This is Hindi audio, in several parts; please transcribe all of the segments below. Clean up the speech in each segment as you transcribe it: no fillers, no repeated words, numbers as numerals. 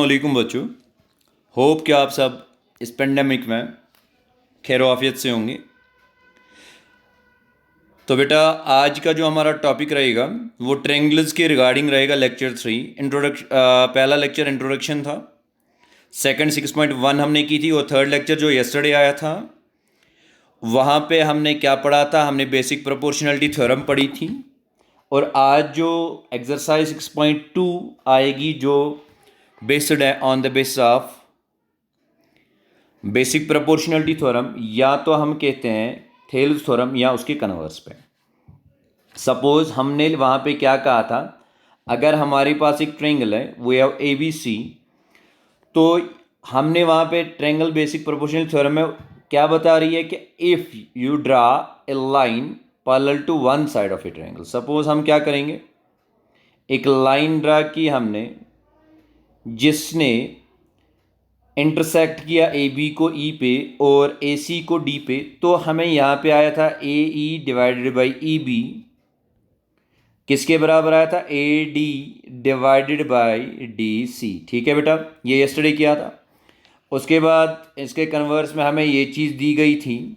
वालेकुम बच्चों। होप कि आप सब इस पेंडेमिक में खैर आफियत से होंगे। तो बेटा आज का जो हमारा टॉपिक रहेगा वो ट्रायंगल्स के रिगार्डिंग रहेगा। लेक्चर 3 इंट्रोडक्शन, पहला लेक्चर इंट्रोडक्शन था, सेकंड 6.1 हमने की थी, और थर्ड लेक्चर जो यस्टरडे आया था वहाँ पे हमने क्या पढ़ा था, हमने बेसिक प्रोपोर्शनलिटी थ्योरम पढ़ी थी। और आज जो एक्सरसाइज 6.2 आएगी जो बेस्ड है on the basis of basic proportionality theorem, या तो हम कहते हैं थेल्स थ्योरम या उसके कन्वर्स पे। सपोज हमने वहाँ पे क्या कहा था, अगर हमारे पास एक ट्रायंगल है we have A B C, तो हमने वहाँ पे ट्रायंगल बेसिक प्रोपोर्शनल थ्योरम में क्या बता रही है कि if you draw a line parallel to one side of a triangle. Suppose हम क्या करेंगे, एक लाइन ड्रा की हमने जिसने इंटरसेक्ट किया ए बी को ई पे और ए सी को डी पे, तो हमें यहाँ पे आया था A E divided by E B किसके बराबर आया था, A D divided by D C. ठीक है बेटा, ये यस्टरडे किया था। उसके बाद इसके कन्वर्स में हमें ये चीज़ दी गई थी,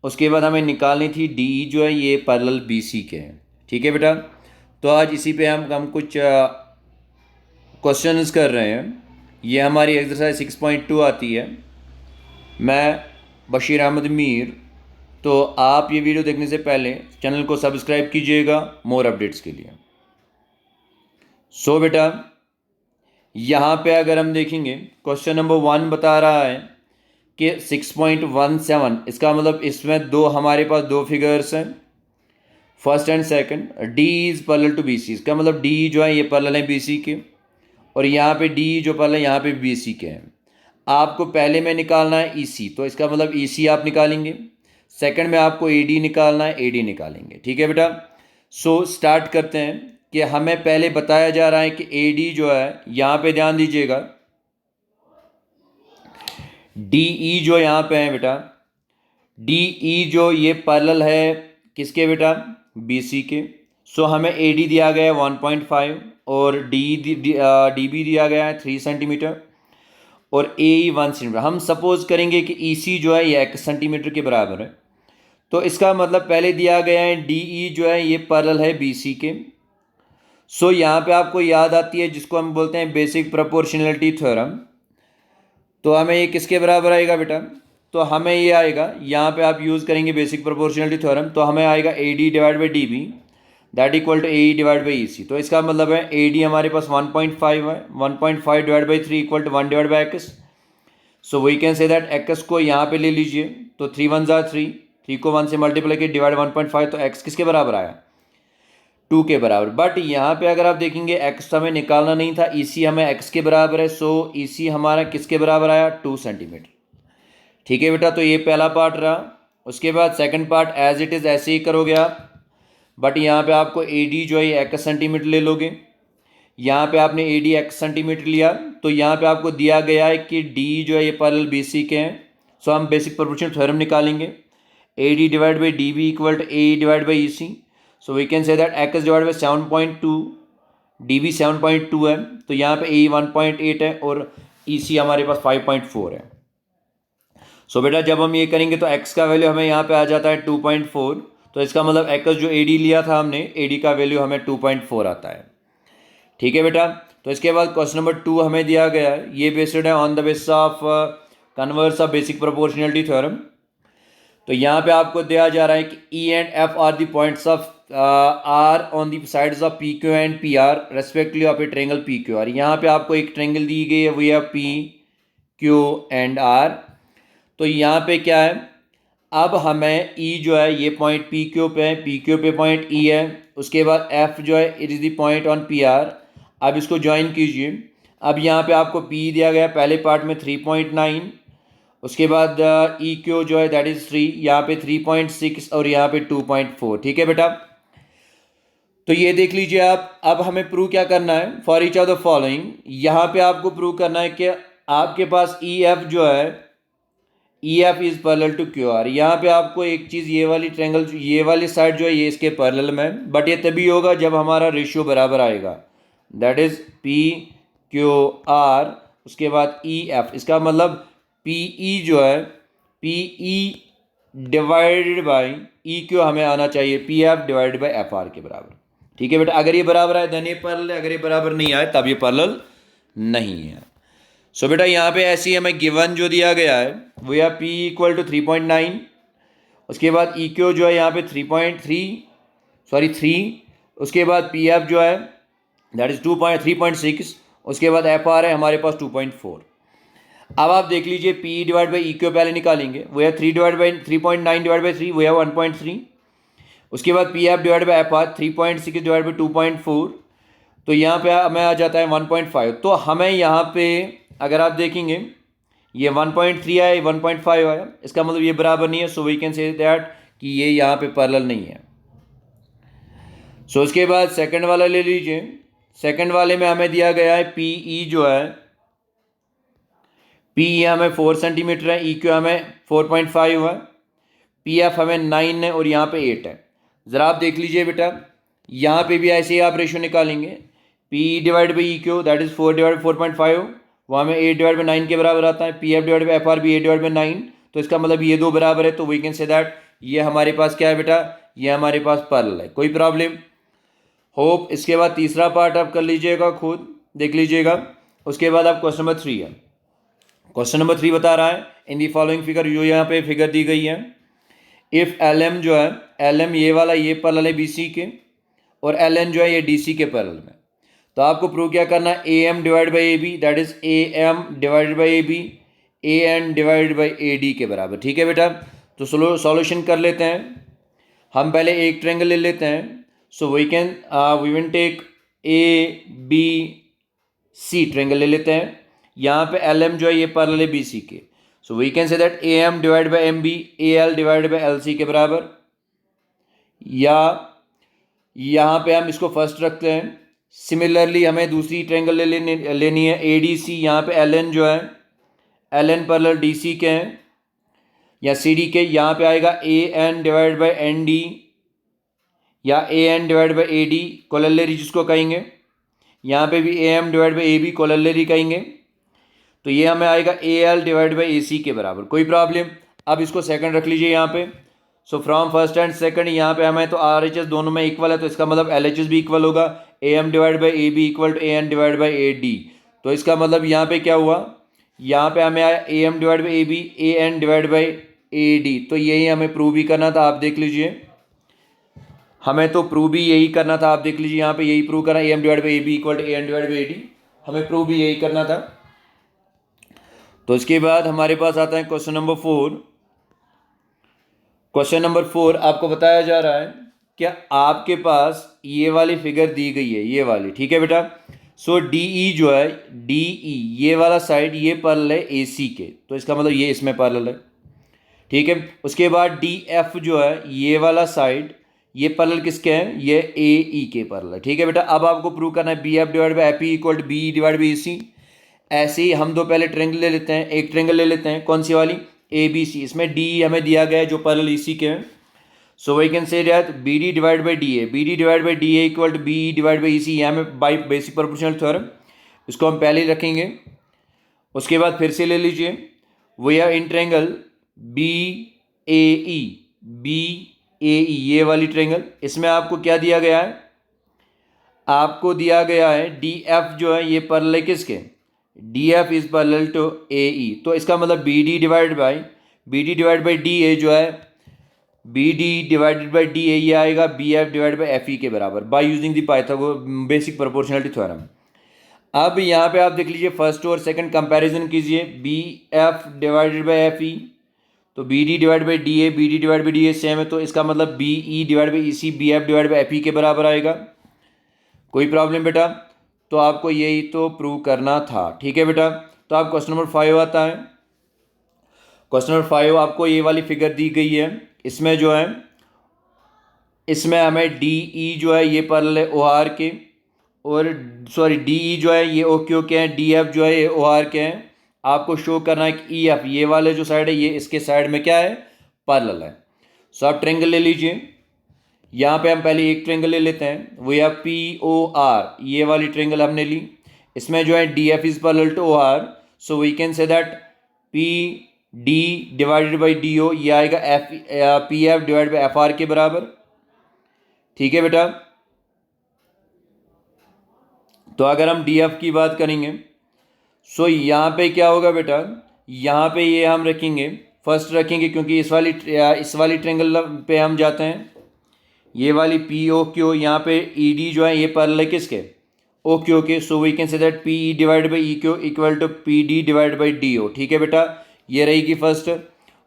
उसके बाद हमें निकालनी थी डी जो है ये पैरेलल बी सी के हैं। ठीक है बेटा, तो आज इसी पे हम कुछ क्वेश्चंस कर रहे हैं। ये हमारी एक्सरसाइज 6.2 आती है। मैं बशीर अहमद मीर। तो आप ये वीडियो देखने से पहले चैनल को सब्सक्राइब कीजिएगा मोर अपडेट्स के लिए। सो बेटा यहाँ पे अगर हम देखेंगे क्वेश्चन नंबर 1 बता रहा है कि 6.17, इसका मतलब इसमें दो हमारे पास दो फिगर्स हैं, first and second. D is parallel to B C, इसका मतलब डी जो है ये पैरेलल है बी सी के, और यहाँ पे डी जो पैरेलल है यहाँ पे बी सी के हैं। आपको पहले में निकालना है ई सी, तो इसका मतलब ई सी आप निकालेंगे। सेकंड में आपको ए डी निकालना है, ए डी निकालेंगे। ठीक है बेटा, सो स्टार्ट करते हैं कि हमें पहले बताया जा रहा है कि ए डी जो है यहाँ पे ध्यान दीजिएगा, डी ई जो यहाँ पे है बेटा, डी ई जो ये पैरेलल है किसके बेटा, बी सी के। सो हमें ए डी दिया गया है 1.5 और डी बी दिया गया है 3 सेंटीमीटर और ए ई 1 सेंटीमीटर। हम सपोज करेंगे कि ई सी जो है ये 1 सेंटीमीटर के बराबर है, तो इसका मतलब पहले दिया गया है डी ई जो है ये पैरेलल है बी सी के। सो यहाँ पे आपको याद आती है जिसको हम बोलते हैं बेसिक प्रोपोर्शनलिटी थ्योरम। तो हमें ये किसके बराबर आएगा बेटा, तो हमें ये आएगा, यहाँ पे आप यूज़ करेंगे बेसिक प्रोपोर्शनलिटी थ्योरम, तो हमें आएगा A D divide by D B that equal to A E divide by E C. तो इसका मतलब है ए डी हमारे पास 1.5 है, 1.5 divide by 3 equal to 1 divide by X. So we can say that X को यहाँ पे ले लीजिए, तो 3 1 जार 3 को 1 से मल्टीप्लाई किया डिवाइड 1.5, तो एक्स किसके बराबर आया, 2 के बराबर। बट यहाँ पे अगर आप देखेंगे एक्स हमें निकालना नहीं था, ई सी हमें एक्स के बराबर है, सो ई सी हमारा किसके बराबर आया, 2 सेंटीमीटर। ठीक है बेटा, तो ये पहला पार्ट रहा। उसके बाद second part as it is ऐसे ही करोगे आप, बट यहाँ पे आपको ए डी जो है ये 1 सेंटीमीटर ले लोगे। यहाँ पे आपने ए डी 1 सेंटीमीटर लिया, तो यहाँ पे आपको दिया गया है कि डी जो है ये पैरेलल बी सी के हैं। सो हम बेसिक प्रोपोर्शनल थ्योरम निकालेंगे, A D divide by D B equal to A divide by E C. So we can say that X divide by 7.2, D B 7.2 है, तो यहाँ पे ए 1.8 है और ई सी हमारे पास 5.4 है। सो बेटा जब हम ये करेंगे तो x का वैल्यू हमें यहाँ पे आ जाता है 2.4, तो इसका मतलब x जो ए डी लिया था हमने, ए डी का वैल्यू हमें 2.4 आता है। ठीक है बेटा, तो इसके बाद क्वेश्चन नंबर 2 हमें दिया गया है, ये बेस्ड है on the basis of converse of basic proportionality theorem. तो यहाँ पे आपको दिया जा रहा है कि E and F are the points of are on the sides of P Q and P R respectively of a triangle P Q R. यहाँ पे आपको एक ट्रायंगल दी गई है, we have P Q and R. तो यहाँ पे क्या है, अब हमें ई जो है ये पॉइंट पी क्यू पे है, पी क्यू पे पॉइंट ई है। उसके बाद एफ जो है it is the point on P R. अब इसको ज्वाइन कीजिए। अब यहाँ पे आपको पी दिया गया पहले पार्ट में 3.9, उसके बाद ई क्यू जो है दैट इज़ 3, यहाँ पे 3.6 और यहाँ पे 2.4। ठीक है बेटा, तो ये देख लीजिए आप। अब हमें प्रूव क्या करना है, for each of the following, यहाँ पे आपको प्रूव करना है कि आपके पास ई एफ जो है, E F is parallel to Q R. यहाँ पे आपको एक चीज़, ये वाली ट्रायंगल, ये वाली साइड जो है ये इसके पैरेलल में, बट ये तभी होगा जब हमारा रेशियो बराबर आएगा, that is P Q are उसके बाद ई एफ, इसका मतलब पी ई जो है P E divided by E Q हमें आना चाहिए P F divided by F R के बराबर। ठीक है बेटा, अगर ये बराबर आए देन ये पैरेलल है, अगर ये बराबर नहीं आए तब ये पैरेलल नहीं है। सो बेटा यहाँ पे ऐसी हमें गिवन जो दिया गया है वो यह पी इक्वल टू 3.9, उसके बाद ई क्यू जो है यहाँ पे 3, उसके बाद पी एफ जो है दैट इज 3.6, उसके बाद एफ आर है हमारे पास 2.4। अब आप देख लीजिए P divide by E Q पहले निकालेंगे, वो है 3.9 डिवाइड बाई 3, वो है 1.3। उसके बाद P F divide by F are 3.6 divide by 2.4, तो यहाँ पे हमें आ जाता है 1.5। तो हमें यहाँ पे अगर आप देखेंगे ये 1.3 आया, 1.5 आया, इसका मतलब ये बराबर नहीं है। So we can say that कि ये यहाँ पे पैरेलल नहीं है। सो उसके बाद सेकंड वाला ले लीजिए। सेकंड वाले में हमें दिया गया है पी ई जो है पी ई हमें 4 सेंटीमीटर है, ई क्यू हमें 4.5 है, पी एफ हमें 9 है और यहाँ पे 8 है। ज़रा आप देख लीजिए बेटा, यहाँ पे भी ऐसे ही आप रेशियो निकालेंगे, P divide by E Q that is 4 divide 4.5, वो हमें 8 डिवाइड बाई 9 के बराबर आता है। P F divide by F are भी 8 डिवाइड बाई 9, तो इसका मतलब ये दो बराबर है। तो वी कैन से दैट ये हमारे पास क्या है बेटा, ये हमारे पास पैरेलल है। कोई प्रॉब्लम होप। इसके बाद तीसरा पार्ट आप कर लीजिएगा, खुद देख लीजिएगा। उसके बाद आप क्वेश्चन नंबर 3 है। क्वेश्चन नंबर 3 बता रहा है इन दी फॉलोइंग फिगर, जो यहाँ पे फिगर दी गई है, इफ एल एम जो है एल एम ये वाला ये पैरेलल है बी सी के और एल एन जो है ये डी सी के पैरेलल में, तो आपको प्रूव क्या करना है, A M divide by A B that is A M divided by A B A N divided by A D के बराबर। ठीक है बेटा, तो सॉल्यूशन कर लेते हैं। हम पहले एक ट्रायंगल ले लेते हैं। So we will take A B C triangle ले लेते हैं। यहाँ पे एल एम जो है ये पैरेलल है बी सी के, so we can say that A M divide by M B A L divide by L C के बराबर। या यहाँ पे हम इसको फर्स्ट रखते हैं। सिमिलरली हमें दूसरी ट्रायंगल लेनी है ए डी सी। यहाँ पे एल एन जो है L N parallel D C के हैं या सी डी के, यहाँ पे आएगा A N divide by N D या A N divide by A D collateral जिसको कहेंगे। यहाँ पे भी A M divide by A B collateral कहेंगे। तो ये हमें आएगा A L divide by A C के बराबर। कोई प्रॉब्लम। अब इसको सेकंड रख लीजिए यहाँ पे। So from first and second यहाँ पे हमें तो आर एच एस दोनों में इक्वल है, तो इसका मतलब एल एच एस भी इक्वल होगा। A M divide by A B equal to A N divide by A D. तो इसका मतलब यहाँ पे क्या हुआ, यहाँ पे हमें आया A M divide by A B A N divide by A D. तो यही हमें प्रूव भी करना था। आप देख लीजिए, हमें तो प्रूव भी यही करना था। आप देख लीजिए यहाँ पे यही प्रूव करना, A M divide by A B equal to A N divide by A D, हमें प्रूव भी यही करना था। तो इसके बाद हमारे पास आता है क्वेश्चन नंबर 4। क्वेश्चन नंबर 4 आपको बताया जा रहा है क्या आपके पास ये वाली फिगर दी गई है, ये वाली। ठीक है बेटा। सो डी ई जो है डी ई ये वाला साइड ये पैरेलल है ए सी के, तो इसका मतलब ये इसमें पैरेलल है। ठीक है। उसके बाद डी एफ जो है ये वाला साइड ये पैरेलल किसके हैं, ये ए ई के पैरेलल है। ठीक है बेटा। अब आपको प्रूव करना है B F divide by F E equal to B divide by A C. ऐसे ही हम दो पहले ट्रायंगल ले लेते हैं, एक ट्रायंगल ले लेते हैं, कौन सी वाली, ए बी सी। इसमें डी हमें दिया गया है जो पैरेलल ई सी के हैं। So we can say that B D divide by D A, B D divide by D A equal to B divide by E C. यहाँ में बाई बेसिक प्रोपोर्शनल थ्योरम, इसको हम पहले ही रखेंगे। उसके बाद फिर से ले लीजिए, we are in triangle B A E, B A E ये वाली ट्रायंगल। इसमें आपको क्या दिया गया है, आपको दिया गया है डी एफ जो है ये पैरेलल है किसके, D F is parallel to A E. तो इसका मतलब B D divide by D A जो है B D divided by D A ये आएगा B F divide by F E के बराबर by using the Pythagoras basic proportionality theorem. अब यहाँ पे आप देख लीजिए फर्स्ट और सेकंड कंपैरिजन कीजिए, B F divided by F E, तो B D divide by D A, B D divide by D A same है, तो इसका मतलब B E divide by E C B F divide by F E के बराबर आएगा। कोई प्रॉब्लम बेटा। तो आपको यही तो प्रूव करना था। ठीक है बेटा। तो आप क्वेश्चन नंबर 5 आता है। क्वेश्चन नंबर 5 आपको ये वाली फिगर दी गई है। इसमें जो है इसमें हमें डी ई जो है ये पैरेलल है ओ आर के, और सॉरी डी ई जो है ये ओ क्यू के हैं, डी एफ जो है ये ओ आर के हैं। आपको शो करना है कि ई एफ ये वाले जो साइड है ये इसके साइड में क्या है, पैरेलल है। सो आप ट्रायंगल ले लीजिए। यहाँ पे हम पहले एक ट्रायंगल ले लेते हैं, वो या पी ओ आर ये वाली ट्रायंगल हमने ली। इसमें जो है D F is parallel to O R, so we can say that P D divided by D O, ये आएगा F P F divide by F R के बराबर। ठीक है बेटा, तो अगर हम डी एफ की बात करेंगे सो यहाँ पे क्या होगा बेटा, यहाँ पे ये हम रखेंगे, फर्स्ट रखेंगे क्योंकि इस वाली ट्रेंगल पे हम जाते हैं, ये वाली पी ओ क्यू, यहाँ पे ई डी जो है ये पैरेलल है किसके, ओ क्यू के। So we can say that P E divide by E Q equal to P D divide by D O. ठीक है बेटा, ये रहेगी फर्स्ट।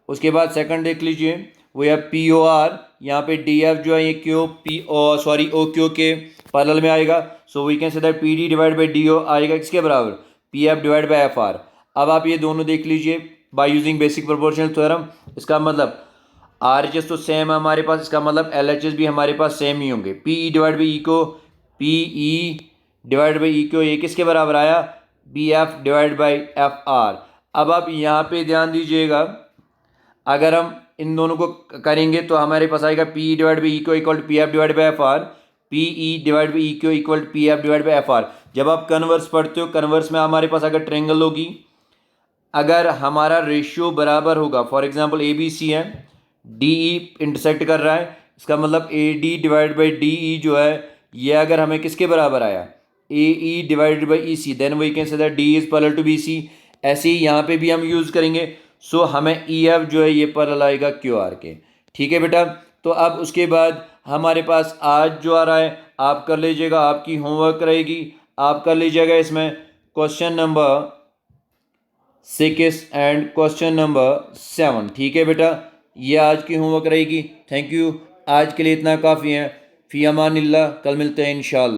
उसके बाद सेकंड देख लीजिए, वो है पी ओ आर, यहाँ पे डी एफ जो है ये Q P O sorry O Q के पैरेलल में आएगा। So we can say that P D divide by D O आएगा किसके बराबर, P F divide by F R. अब आप ये दोनों देख लीजिए by using basic proportional theorem, इसका मतलब आर एच एस तो सेम है हमारे पास, इसका मतलब एल एच एस भी हमारे पास सेम ही होंगे। P E divide by E को P E divide by E को ये किसके बराबर आया, B F divide by F R. अब आप यहाँ पे ध्यान दीजिएगा, अगर हम इन दोनों को करेंगे तो हमारे पास आएगा P E divide by E को equal to P F divide by F R, P E divide by E को equal to P F divide by F R. जब आप कन्वर्स पढ़ते हो, कन्वर्स में हमारे पास अगर ट्रेंगल होगी, अगर हमारा रेशियो बराबर होगा, for example A B C है, डी ई इंटरसेक्ट कर रहा है, इसका मतलब A D divide by D E जो है ये अगर हमें किसके बराबर आया, A E divided by E C, then we can say that D is parallel to B C. ऐसे ही यहाँ पे भी हम यूज़ करेंगे। सो हमें ई एफ जो है ये पैरेलल आएगा क्यू आर के। ठीक है बेटा, तो अब उसके बाद हमारे पास आज जो आ रहा है आप कर लीजिएगा, आपकी होमवर्क रहेगी, आप कर लीजिएगा इसमें question number 6 and question number 7। ठीक है बेटा, ये आज की होमवर्क रहेगी। थैंक यू, आज के लिए इतना काफ़ी है। फ़ी अमानिल्लाह, कल मिलते हैं इंशाअल्लाह।